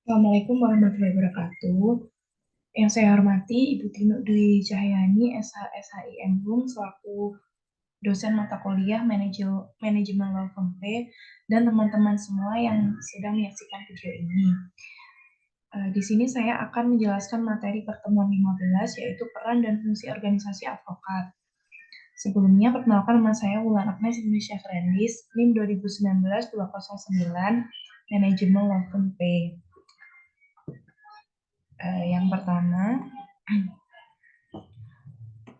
Assalamualaikum warahmatullahi wabarakatuh. Yang saya hormati Ibu Tino Dwi Cahyani, SHSHIM Hum, selaku dosen mata kuliah Manajemen Law FMP, dan teman-teman semua yang sedang menyaksikan video ini. Di sini saya akan menjelaskan materi pertemuan 15, yaitu peran dan fungsi organisasi advokat. Sebelumnya, perkenalkan nama saya Wulan Agnes Indonesia Friendlis, NIM 2019-209, Manajemen Law FMP. Yang pertama,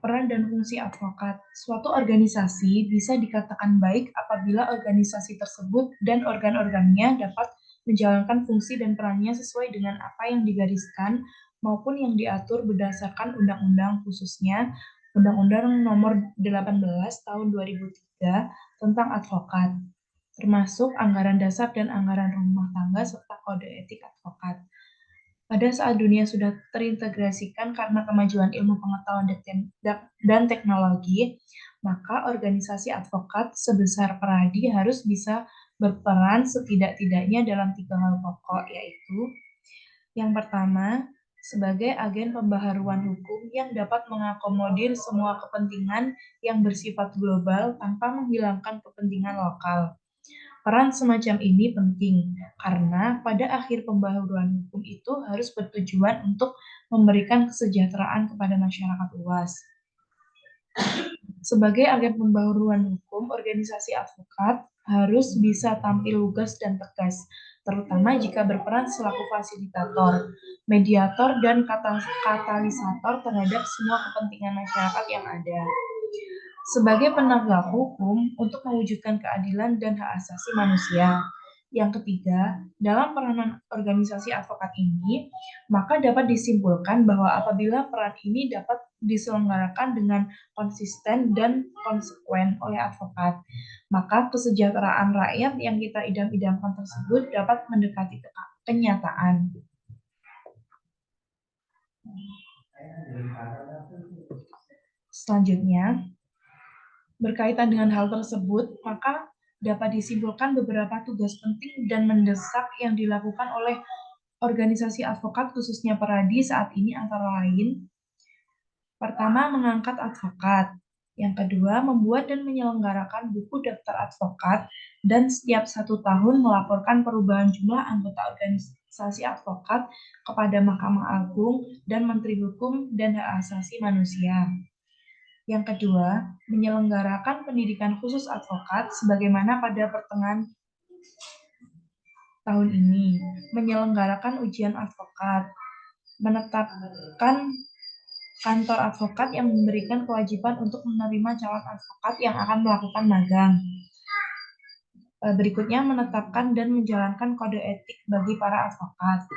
peran dan fungsi advokat. Suatu organisasi bisa dikatakan baik apabila organisasi tersebut dan organ-organnya dapat menjalankan fungsi dan perannya sesuai dengan apa yang digariskan maupun yang diatur berdasarkan undang-undang, khususnya Undang-Undang Nomor 18 Tahun 2003 tentang advokat, termasuk anggaran dasar dan anggaran rumah tangga serta kode etik advokat. Pada saat dunia sudah terintegrasikan karena kemajuan ilmu pengetahuan dan teknologi, maka organisasi advokat sebesar Peradi harus bisa berperan setidak-tidaknya dalam 3 hal pokok, yaitu yang pertama, sebagai agen pembaharuan hukum yang dapat mengakomodir semua kepentingan yang bersifat global tanpa menghilangkan kepentingan lokal. Peran semacam ini penting karena pada akhir pembaharuan hukum itu harus bertujuan untuk memberikan kesejahteraan kepada masyarakat luas. Sebagai agen pembaharuan hukum, organisasi advokat harus bisa tampil lugas dan tegas, terutama jika berperan selaku fasilitator, mediator, dan katalisator terhadap semua kepentingan masyarakat yang ada. Sebagai penegak hukum untuk mewujudkan keadilan dan hak asasi manusia. Yang ketiga, dalam peranan organisasi advokat ini, maka dapat disimpulkan bahwa apabila peran ini dapat diselenggarakan dengan konsisten dan konsekuen oleh advokat, maka kesejahteraan rakyat yang kita idam-idamkan tersebut dapat mendekati kenyataan. Selanjutnya, berkaitan dengan hal tersebut, maka dapat disimpulkan beberapa tugas penting dan mendesak yang dilakukan oleh organisasi advokat khususnya Peradi saat ini antara lain, pertama, mengangkat advokat. Yang kedua, membuat dan menyelenggarakan buku daftar advokat dan setiap 1 tahun melaporkan perubahan jumlah anggota organisasi advokat kepada Mahkamah Agung dan Menteri Hukum dan Hak Asasi Manusia. Yang kedua, menyelenggarakan pendidikan khusus advokat sebagaimana pada pertengahan tahun ini, menyelenggarakan ujian advokat, menetapkan kantor advokat yang memberikan kewajiban untuk menerima calon advokat yang akan melakukan magang. Berikutnya, menetapkan dan menjalankan kode etik bagi para advokat.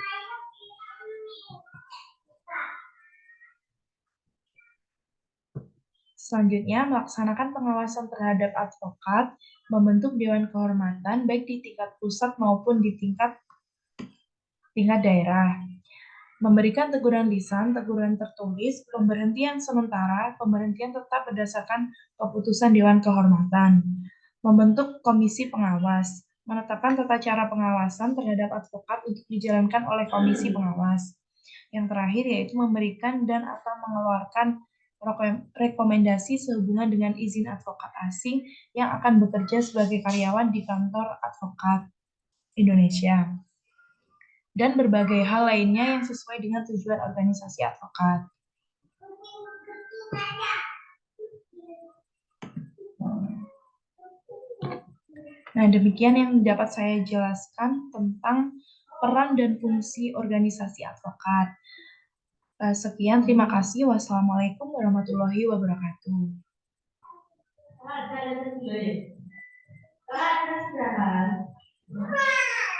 Selanjutnya, melaksanakan pengawasan terhadap advokat, membentuk Dewan Kehormatan baik di tingkat pusat maupun di tingkat daerah. Memberikan teguran lisan, teguran tertulis, pemberhentian sementara, pemberhentian tetap berdasarkan keputusan Dewan Kehormatan. Membentuk komisi pengawas, menetapkan tata cara pengawasan terhadap advokat untuk dijalankan oleh komisi pengawas. Yang terakhir yaitu memberikan dan atau mengeluarkan rekomendasi sehubungan dengan izin advokat asing yang akan bekerja sebagai karyawan di kantor advokat Indonesia, dan berbagai hal lainnya yang sesuai dengan tujuan organisasi advokat. Nah, demikian yang dapat saya jelaskan tentang peran dan fungsi organisasi advokat. Sekian, terima kasih. Wassalamualaikum warahmatullahi wabarakatuh.